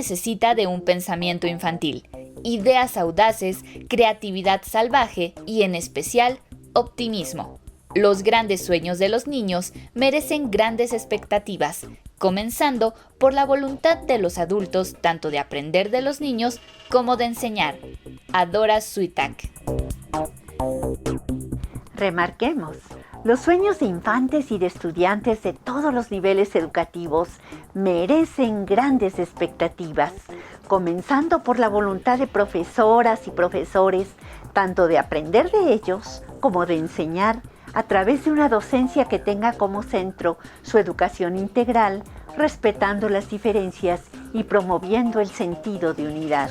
necesita de un pensamiento infantil, ideas audaces, creatividad salvaje y, en especial, optimismo. Los grandes sueños de los niños merecen grandes expectativas, comenzando por la voluntad de los adultos tanto de aprender de los niños como de enseñar. Adora Switak. Remarquemos, los sueños de infantes y de estudiantes de todos los niveles educativos merecen grandes expectativas, comenzando por la voluntad de profesoras y profesores, tanto de aprender de ellos como de enseñar a través de una docencia que tenga como centro su educación integral, respetando las diferencias y promoviendo el sentido de unidad.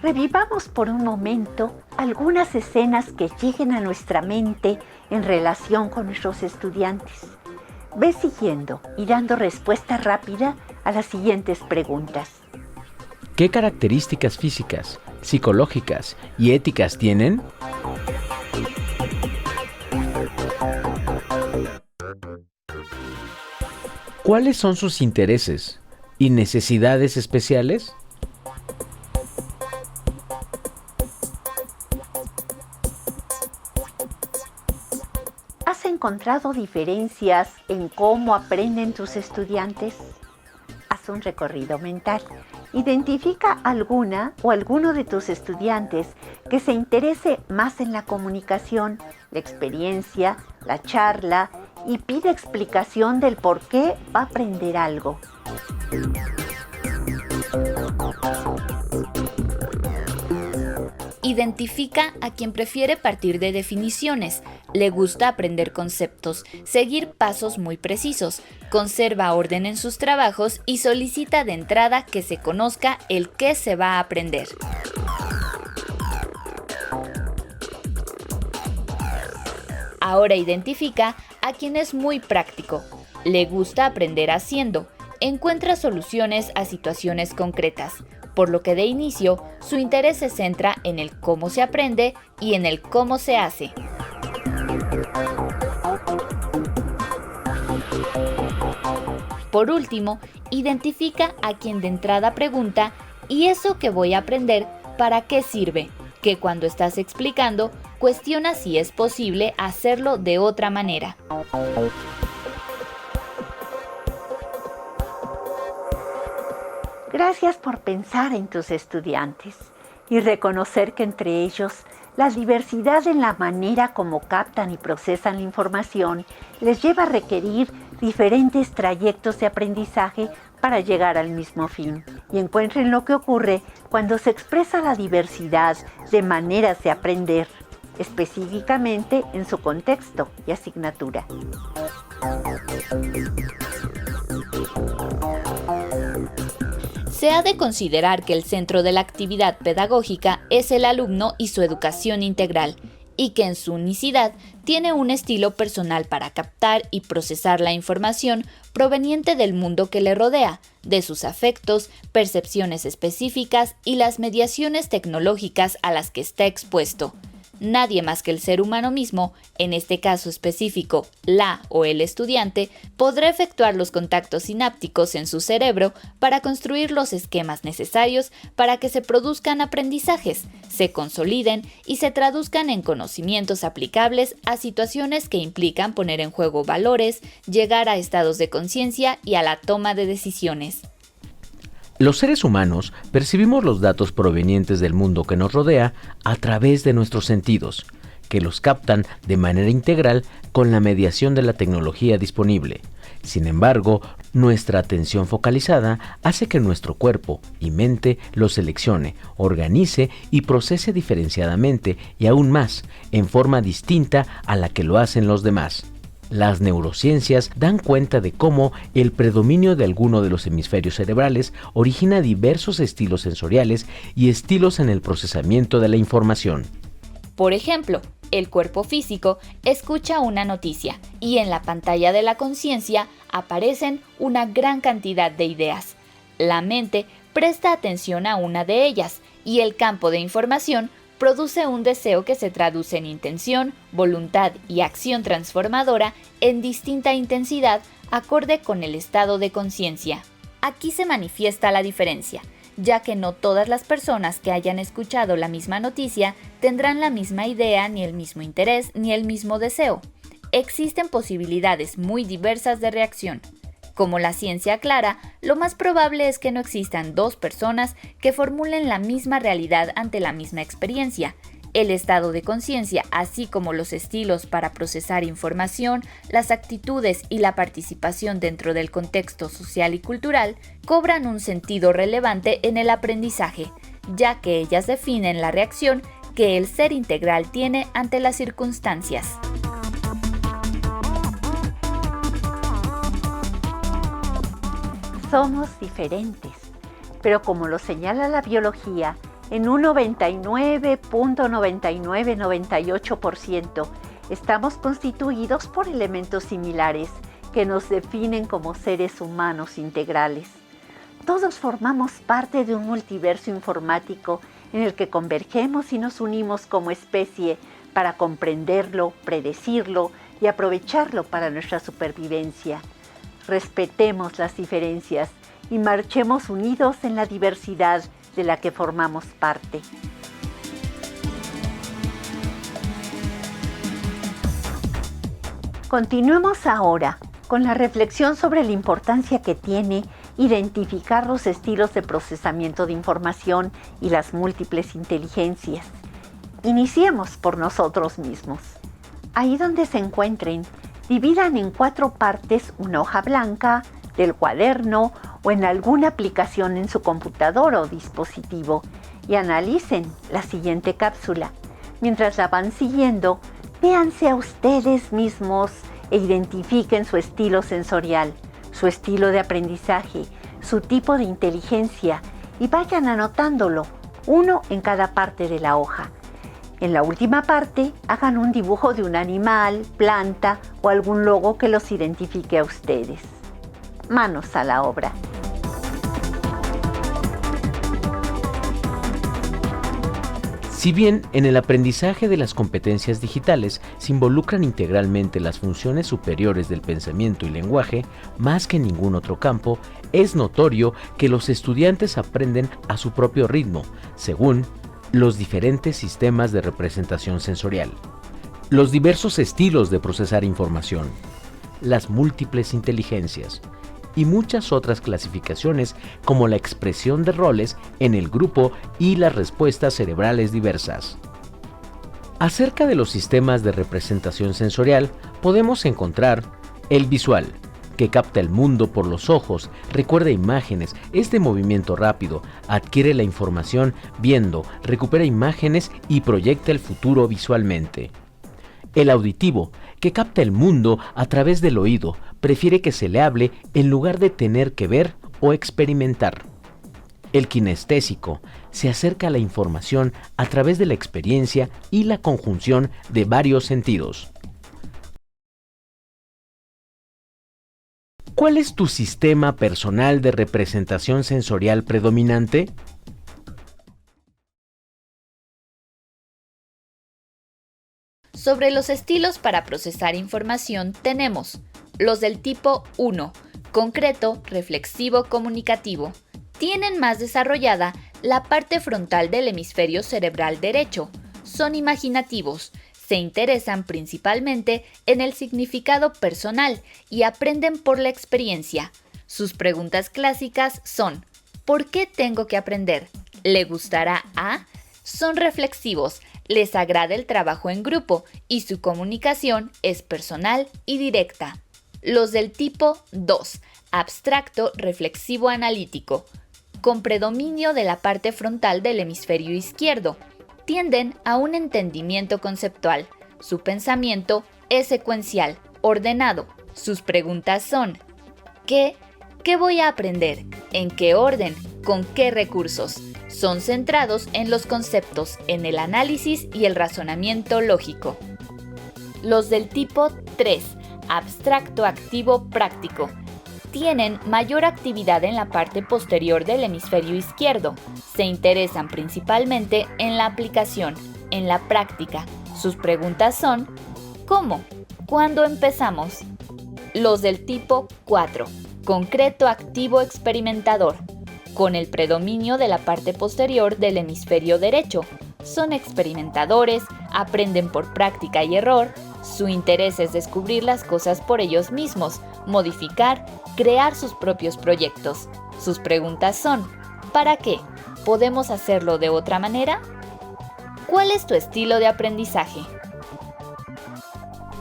Revivamos por un momento algunas escenas que lleguen a nuestra mente en relación con nuestros estudiantes. Ve siguiendo y dando respuesta rápida a las siguientes preguntas. ¿Qué características físicas, psicológicas y éticas tienen? ¿Cuáles son sus intereses y necesidades especiales? ¿Has encontrado diferencias en cómo aprenden tus estudiantes? Haz un recorrido mental. Identifica alguna o alguno de tus estudiantes que se interese más en la comunicación, la experiencia, la charla y pide explicación del por qué va a aprender algo. Identifica a quien prefiere partir de definiciones, le gusta aprender conceptos, seguir pasos muy precisos, conserva orden en sus trabajos y solicita de entrada que se conozca el qué se va a aprender. Ahora identifica a quien es muy práctico, le gusta aprender haciendo, encuentra soluciones a situaciones concretas, por lo que de inicio su interés se centra en el cómo se aprende y en el cómo se hace. Por último, identifica a quien de entrada pregunta ¿y eso que voy a aprender para qué sirve? Que cuando estás explicando, cuestiona si es posible hacerlo de otra manera. Gracias por pensar en tus estudiantes y reconocer que entre ellos la diversidad en la manera como captan y procesan la información les lleva a requerir diferentes trayectos de aprendizaje para llegar al mismo fin. Y encuentren lo que ocurre cuando se expresa la diversidad de maneras de aprender, específicamente en su contexto y asignatura. Se ha de considerar que el centro de la actividad pedagógica es el alumno y su educación integral, y que en su unicidad tiene un estilo personal para captar y procesar la información proveniente del mundo que le rodea, de sus afectos, percepciones específicas y las mediaciones tecnológicas a las que está expuesto. Nadie más que el ser humano mismo, en este caso específico, la o el estudiante, podrá efectuar los contactos sinápticos en su cerebro para construir los esquemas necesarios para que se produzcan aprendizajes, se consoliden y se traduzcan en conocimientos aplicables a situaciones que implican poner en juego valores, llegar a estados de conciencia y a la toma de decisiones. Los seres humanos percibimos los datos provenientes del mundo que nos rodea a través de nuestros sentidos, que los captan de manera integral con la mediación de la tecnología disponible. Sin embargo, nuestra atención focalizada hace que nuestro cuerpo y mente los seleccione, organice y procese diferenciadamente y aún más, en forma distinta a la que lo hacen los demás. Las neurociencias dan cuenta de cómo el predominio de alguno de los hemisferios cerebrales origina diversos estilos sensoriales y estilos en el procesamiento de la información. Por ejemplo, el cuerpo físico escucha una noticia y en la pantalla de la conciencia aparecen una gran cantidad de ideas. La mente presta atención a una de ellas y el campo de información produce un deseo que se traduce en intención, voluntad y acción transformadora en distinta intensidad acorde con el estado de conciencia. Aquí se manifiesta la diferencia, ya que no todas las personas que hayan escuchado la misma noticia tendrán la misma idea, ni el mismo interés, ni el mismo deseo. Existen posibilidades muy diversas de reacción. Como la ciencia aclara, lo más probable es que no existan dos personas que formulen la misma realidad ante la misma experiencia. El estado de conciencia, así como los estilos para procesar información, las actitudes y la participación dentro del contexto social y cultural, cobran un sentido relevante en el aprendizaje, ya que ellas definen la reacción que el ser integral tiene ante las circunstancias. Somos diferentes, pero como lo señala la biología, en un 99.9998% estamos constituidos por elementos similares que nos definen como seres humanos integrales. Todos formamos parte de un multiverso informático en el que convergemos y nos unimos como especie para comprenderlo, predecirlo y aprovecharlo para nuestra supervivencia. Respetemos las diferencias y marchemos unidos en la diversidad de la que formamos parte. Continuemos ahora con la reflexión sobre la importancia que tiene identificar los estilos de procesamiento de información y las múltiples inteligencias. Iniciemos por nosotros mismos. Ahí donde se encuentren, dividan en 4 partes una hoja blanca, del cuaderno o en alguna aplicación en su computador o dispositivo y analicen la siguiente cápsula. Mientras la van siguiendo, véanse a ustedes mismos e identifiquen su estilo sensorial, su estilo de aprendizaje, su tipo de inteligencia y vayan anotándolo, uno en cada parte de la hoja. En la última parte, hagan un dibujo de un animal, planta o algún logo que los identifique a ustedes. Manos a la obra. Si bien en el aprendizaje de las competencias digitales se involucran integralmente las funciones superiores del pensamiento y lenguaje, más que en ningún otro campo, es notorio que los estudiantes aprenden a su propio ritmo, según los diferentes sistemas de representación sensorial, los diversos estilos de procesar información, las múltiples inteligencias y muchas otras clasificaciones como la expresión de roles en el grupo y las respuestas cerebrales diversas. Acerca de los sistemas de representación sensorial podemos encontrar el visual, que capta el mundo por los ojos, recuerda imágenes, es de movimiento rápido, adquiere la información viendo, recupera imágenes y proyecta el futuro visualmente. El auditivo, que capta el mundo a través del oído, prefiere que se le hable en lugar de tener que ver o experimentar. El kinestésico, se acerca a la información a través de la experiencia y la conjunción de varios sentidos. ¿Cuál es tu sistema personal de representación sensorial predominante? Sobre los estilos para procesar información tenemos los del tipo 1, concreto, reflexivo, comunicativo. Tienen más desarrollada la parte frontal del hemisferio cerebral derecho. Son imaginativos. Se interesan principalmente en el significado personal y aprenden por la experiencia. Sus preguntas clásicas son: ¿por qué tengo que aprender? ¿Le gustará a? Son reflexivos, les agrada el trabajo en grupo y su comunicación es personal y directa. Los del tipo 2, abstracto, reflexivo, analítico, con predominio de la parte frontal del hemisferio izquierdo. Tienden a un entendimiento conceptual. Su pensamiento es secuencial, ordenado. Sus preguntas son: ¿qué? ¿Qué voy a aprender? ¿En qué orden? ¿Con qué recursos? Son centrados en los conceptos, en el análisis y el razonamiento lógico. Los del tipo 3, abstracto, activo, práctico, tienen mayor actividad en la parte posterior del hemisferio izquierdo. Se interesan principalmente en la aplicación, en la práctica. Sus preguntas son: ¿cómo? ¿Cuándo empezamos? Los del tipo 4, concreto activo experimentador, con el predominio de la parte posterior del hemisferio derecho. Son experimentadores, aprenden por práctica y error. Su interés es descubrir las cosas por ellos mismos, modificar, crear sus propios proyectos. Sus preguntas son: ¿para qué? ¿Podemos hacerlo de otra manera? ¿Cuál es tu estilo de aprendizaje?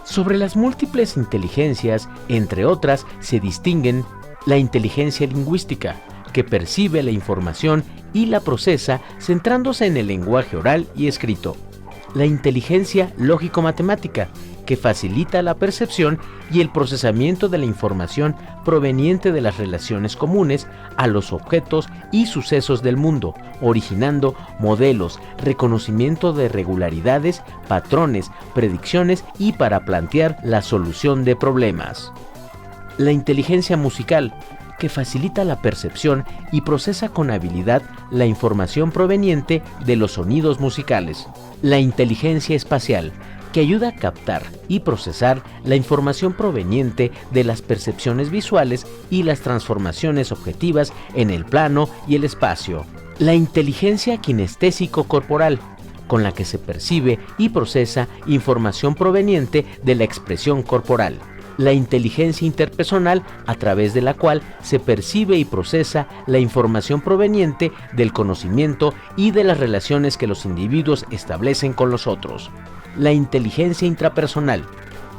Sobre las múltiples inteligencias, entre otras, se distinguen la inteligencia lingüística, que percibe la información y la procesa centrándose en el lenguaje oral y escrito. La inteligencia lógico-matemática, que facilita la percepción y el procesamiento de la información proveniente de las relaciones comunes a los objetos y sucesos del mundo, originando modelos, reconocimiento de regularidades, patrones, predicciones y para plantear la solución de problemas. La inteligencia musical, que facilita la percepción y procesa con habilidad la información proveniente de los sonidos musicales. La inteligencia espacial, que ayuda a captar y procesar la información proveniente de las percepciones visuales y las transformaciones objetivas en el plano y el espacio. La inteligencia kinestésico-corporal, con la que se percibe y procesa información proveniente de la expresión corporal. La inteligencia interpersonal, a través de la cual se percibe y procesa la información proveniente del conocimiento y de las relaciones que los individuos establecen con los otros. La inteligencia intrapersonal,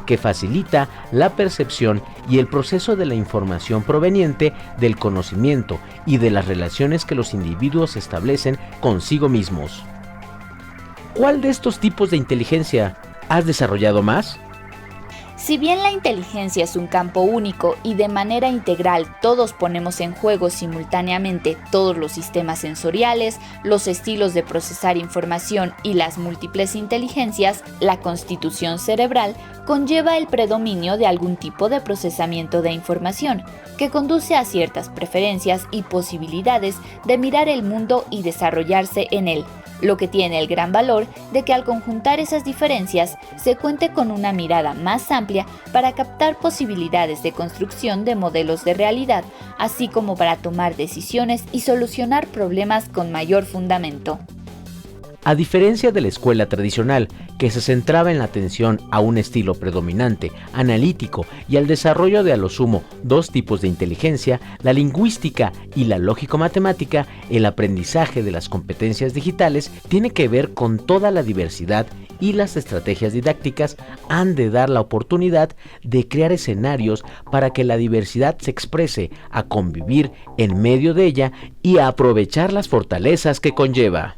que facilita la percepción y el proceso de la información proveniente del conocimiento y de las relaciones que los individuos establecen consigo mismos. ¿Cuál de estos tipos de inteligencia has desarrollado más? Si bien la inteligencia es un campo único y de manera integral todos ponemos en juego simultáneamente todos los sistemas sensoriales, los estilos de procesar información y las múltiples inteligencias, la constitución cerebral conlleva el predominio de algún tipo de procesamiento de información, que conduce a ciertas preferencias y posibilidades de mirar el mundo y desarrollarse en él, lo que tiene el gran valor de que al conjuntar esas diferencias se cuente con una mirada más amplia para captar posibilidades de construcción de modelos de realidad, así como para tomar decisiones y solucionar problemas con mayor fundamento. A diferencia de la escuela tradicional, que se centraba en la atención a un estilo predominante, analítico y al desarrollo de a lo sumo dos tipos de inteligencia, la lingüística y la lógico-matemática, el aprendizaje de las competencias digitales tiene que ver con toda la diversidad y las estrategias didácticas han de dar la oportunidad de crear escenarios para que la diversidad se exprese, a convivir en medio de ella y a aprovechar las fortalezas que conlleva.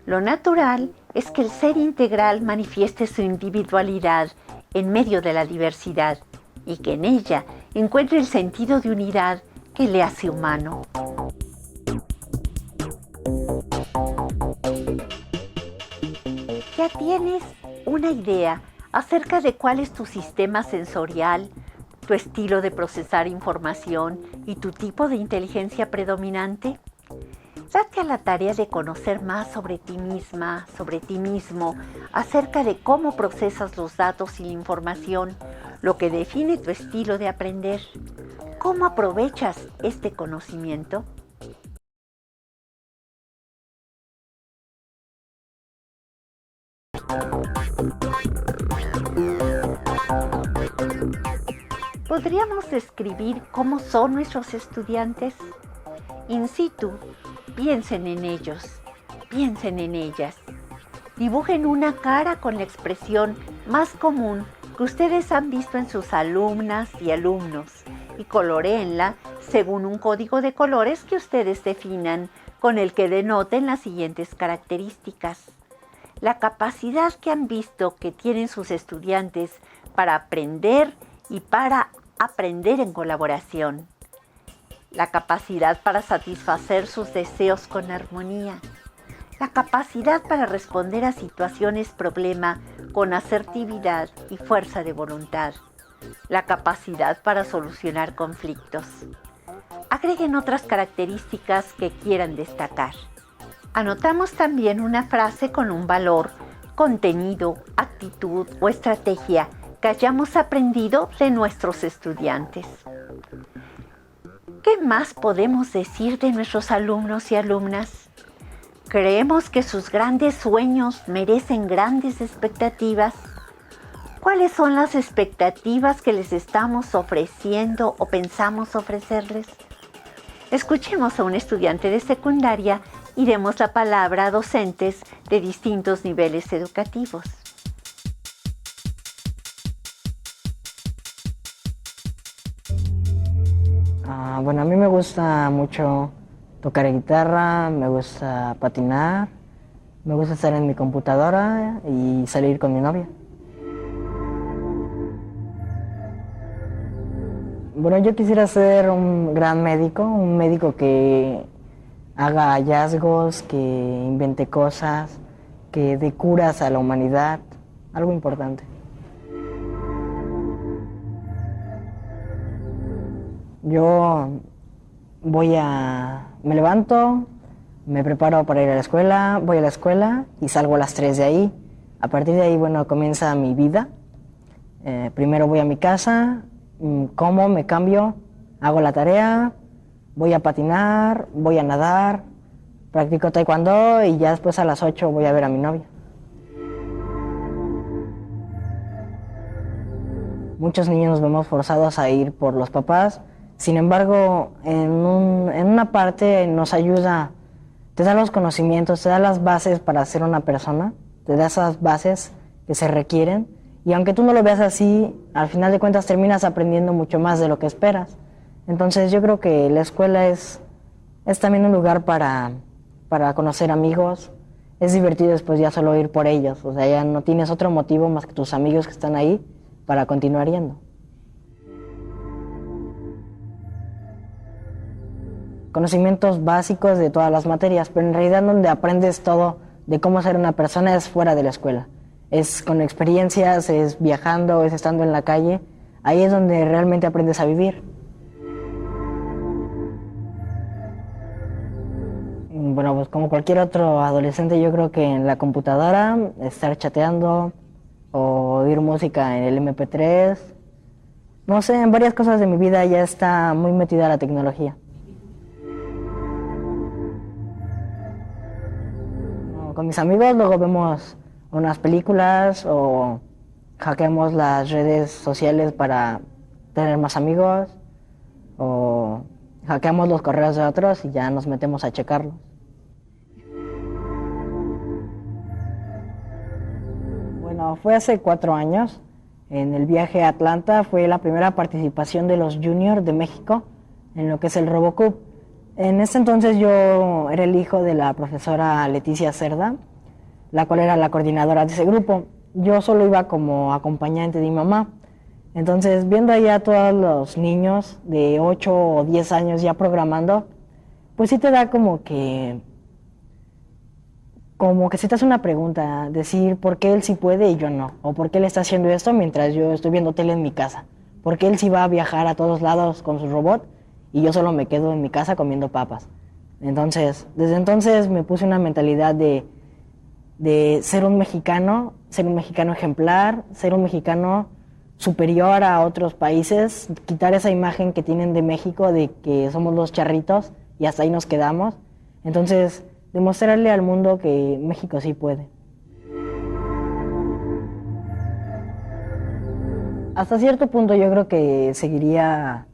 Lo natural es que el ser integral manifieste su individualidad en medio de la diversidad y que en ella encuentre el sentido de unidad que le hace humano. ¿Ya tienes una idea acerca de cuál es tu sistema sensorial, tu estilo de procesar información y tu tipo de inteligencia predominante? Date a la tarea de conocer más sobre ti misma, sobre ti mismo, acerca de cómo procesas los datos y la información, lo que define tu estilo de aprender. ¿Cómo aprovechas este conocimiento? ¿Podríamos describir cómo son nuestros estudiantes? In situ, piensen en ellos, piensen en ellas. Dibujen una cara con la expresión más común que ustedes han visto en sus alumnas y alumnos y coloréenla según un código de colores que ustedes definan con el que denoten las siguientes características. La capacidad que han visto que tienen sus estudiantes para aprender y para aprender en colaboración. La capacidad para satisfacer sus deseos con armonía. La capacidad para responder a situaciones problema con asertividad y fuerza de voluntad. La capacidad para solucionar conflictos. Agreguen otras características que quieran destacar. Anotamos también una frase con un valor, contenido, actitud o estrategia que hayamos aprendido de nuestros estudiantes. ¿Qué más podemos decir de nuestros alumnos y alumnas? ¿Creemos que sus grandes sueños merecen grandes expectativas? ¿Cuáles son las expectativas que les estamos ofreciendo o pensamos ofrecerles? Escuchemos a un estudiante de secundaria y demos la palabra a docentes de distintos niveles educativos. Bueno, a mí me gusta mucho tocar guitarra, me gusta patinar, me gusta estar en mi computadora y salir con mi novia. Bueno, yo quisiera ser un gran médico, un médico que haga hallazgos, que invente cosas, que dé curas a la humanidad, algo importante. Yo me levanto, me preparo para ir a la escuela, voy a la escuela y salgo a las 3 de ahí. A partir de ahí, bueno, comienza mi vida. Primero voy a mi casa, como, me cambio, hago la tarea, voy a patinar, voy a nadar, practico taekwondo y ya después a las 8 voy a ver a mi novia. Muchos niños nos vemos forzados a ir por los papás, sin embargo, en una parte nos ayuda, te da los conocimientos, te da las bases para ser una persona, te da esas bases que se requieren. Y aunque tú no lo veas así, al final de cuentas terminas aprendiendo mucho más de lo que esperas. Entonces yo creo que la escuela es también un lugar para conocer amigos. Es divertido después ya solo ir por ellos. O sea, ya no tienes otro motivo más que tus amigos que están ahí para continuar yendo. Conocimientos básicos de todas las materias, pero en realidad donde aprendes todo de cómo ser una persona es fuera de la escuela. Es con experiencias, es viajando, es estando en la calle. Ahí es donde realmente aprendes a vivir. Bueno, pues como cualquier otro adolescente, yo creo que en la computadora, estar chateando o oír música en el MP3. No sé, en varias cosas de mi vida ya está muy metida la tecnología. Con mis amigos luego vemos unas películas o hackeamos las redes sociales para tener más amigos o hackeamos los correos de otros y ya nos metemos a checarlos. Bueno, fue hace 4 años, en el viaje a Atlanta, fue la primera participación de los Juniors de México en lo que es el RoboCup. En ese entonces yo era el hijo de la profesora Leticia Cerda, la cual era la coordinadora de ese grupo. Yo solo iba como acompañante de mi mamá. Entonces, viendo allá a todos los niños de 8 o 10 años ya programando, pues sí te da como que se te hace una pregunta, decir por qué él sí puede y yo no, o por qué él está haciendo esto mientras yo estoy viendo tele en mi casa, por qué él sí va a viajar a todos lados con su robot y yo solo me quedo en mi casa comiendo papas. Entonces, desde entonces me puse una mentalidad de ser un mexicano ejemplar, ser un mexicano superior a otros países, quitar esa imagen que tienen de México de que somos los charritos y hasta ahí nos quedamos. Entonces, demostrarle al mundo que México sí puede. Hasta cierto punto yo creo que sería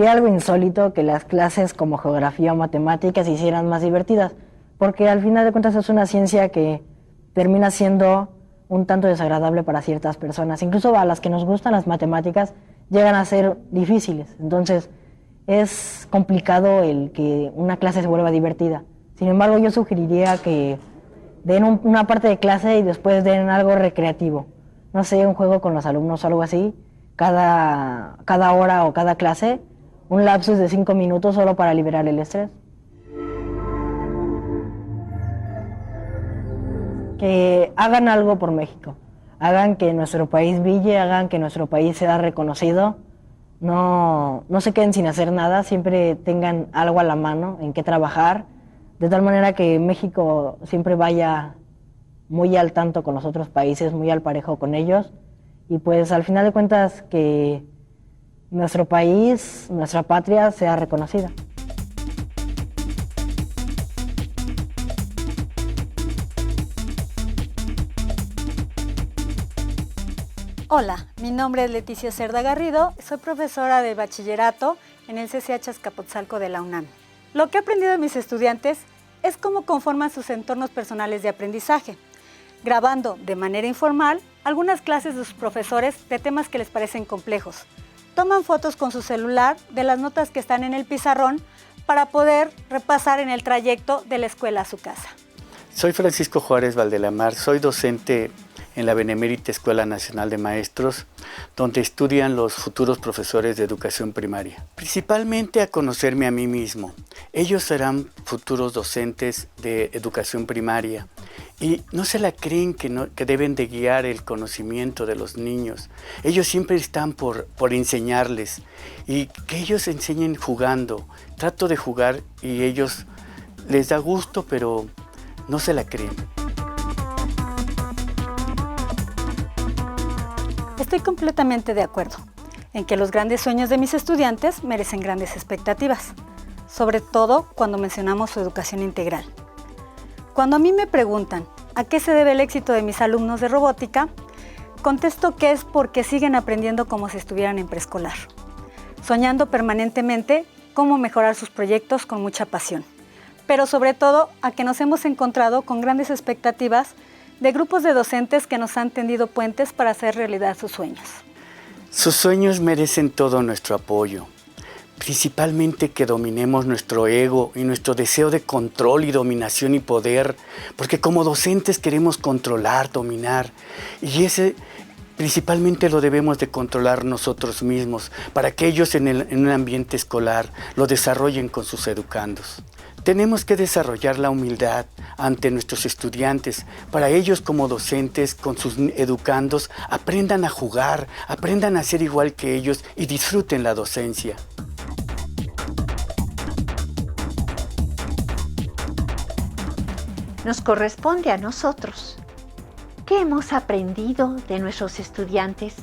algo insólito que las clases como geografía o matemáticas se hicieran más divertidas, porque al final de cuentas es una ciencia que termina siendo un tanto desagradable para ciertas personas. Incluso a las que nos gustan las matemáticas llegan a ser difíciles. Entonces es complicado el que una clase se vuelva divertida. Sin embargo, yo sugeriría que den una parte de clase y después den algo recreativo. No sé, un juego con los alumnos o algo así. Cada hora o cada clase, un lapsus de 5 minutos solo para liberar el estrés. Que hagan algo por México, hagan que nuestro país brille, hagan que nuestro país sea reconocido, no se queden sin hacer nada, siempre tengan algo a la mano en qué trabajar, de tal manera que México siempre vaya muy al tanto con los otros países, muy al parejo con ellos, y pues al final de cuentas que nuestro país, nuestra patria sea reconocida. Hola, mi nombre es Leticia Cerda Garrido, soy profesora de bachillerato en el CCH Azcapotzalco de la UNAM. Lo que he aprendido de mis estudiantes es cómo conforman sus entornos personales de aprendizaje, grabando de manera informal algunas clases de sus profesores de temas que les parecen complejos. Toman fotos con su celular de las notas que están en el pizarrón para poder repasar en el trayecto de la escuela a su casa. Soy Francisco Juárez Valdelamar, soy docente en la Benemérita Escuela Nacional de Maestros, donde estudian los futuros profesores de educación primaria. Principalmente a conocerme a mí mismo. Ellos serán futuros docentes de educación primaria y no se la creen que deben de guiar el conocimiento de los niños. Ellos siempre están por enseñarles y que ellos enseñen jugando. Trato de jugar y ellos les da gusto, pero no se la creen. Estoy completamente de acuerdo en que los grandes sueños de mis estudiantes merecen grandes expectativas, sobre todo cuando mencionamos su educación integral. Cuando a mí me preguntan a qué se debe el éxito de mis alumnos de robótica, contesto que es porque siguen aprendiendo como si estuvieran en preescolar, soñando permanentemente cómo mejorar sus proyectos con mucha pasión, pero sobre todo a que nos hemos encontrado con grandes expectativas de grupos de docentes que nos han tendido puentes para hacer realidad sus sueños. Sus sueños merecen todo nuestro apoyo, principalmente que dominemos nuestro ego y nuestro deseo de control y dominación y poder, porque como docentes queremos controlar, dominar, y ese principalmente lo debemos de controlar nosotros mismos, para que ellos en un ambiente escolar lo desarrollen con sus educandos. Tenemos que desarrollar la humildad ante nuestros estudiantes, para ellos como docentes, con sus educandos, aprendan a jugar, aprendan a ser igual que ellos y disfruten la docencia. Nos corresponde a nosotros. ¿Qué hemos aprendido de nuestros estudiantes?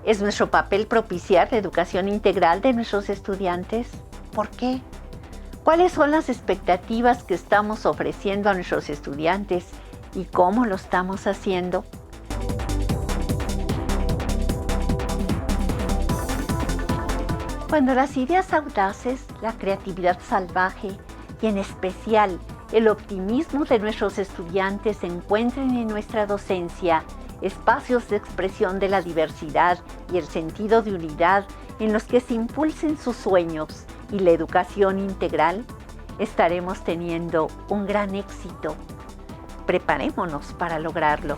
¿Es nuestro papel propiciar la educación integral de nuestros estudiantes? ¿Por qué? ¿Cuáles son las expectativas que estamos ofreciendo a nuestros estudiantes y cómo lo estamos haciendo? Cuando las ideas audaces, la creatividad salvaje y en especial el optimismo de nuestros estudiantes encuentren en nuestra docencia espacios de expresión de la diversidad y el sentido de unidad en los que se impulsen sus sueños y la educación integral, estaremos teniendo un gran éxito. Preparémonos para lograrlo.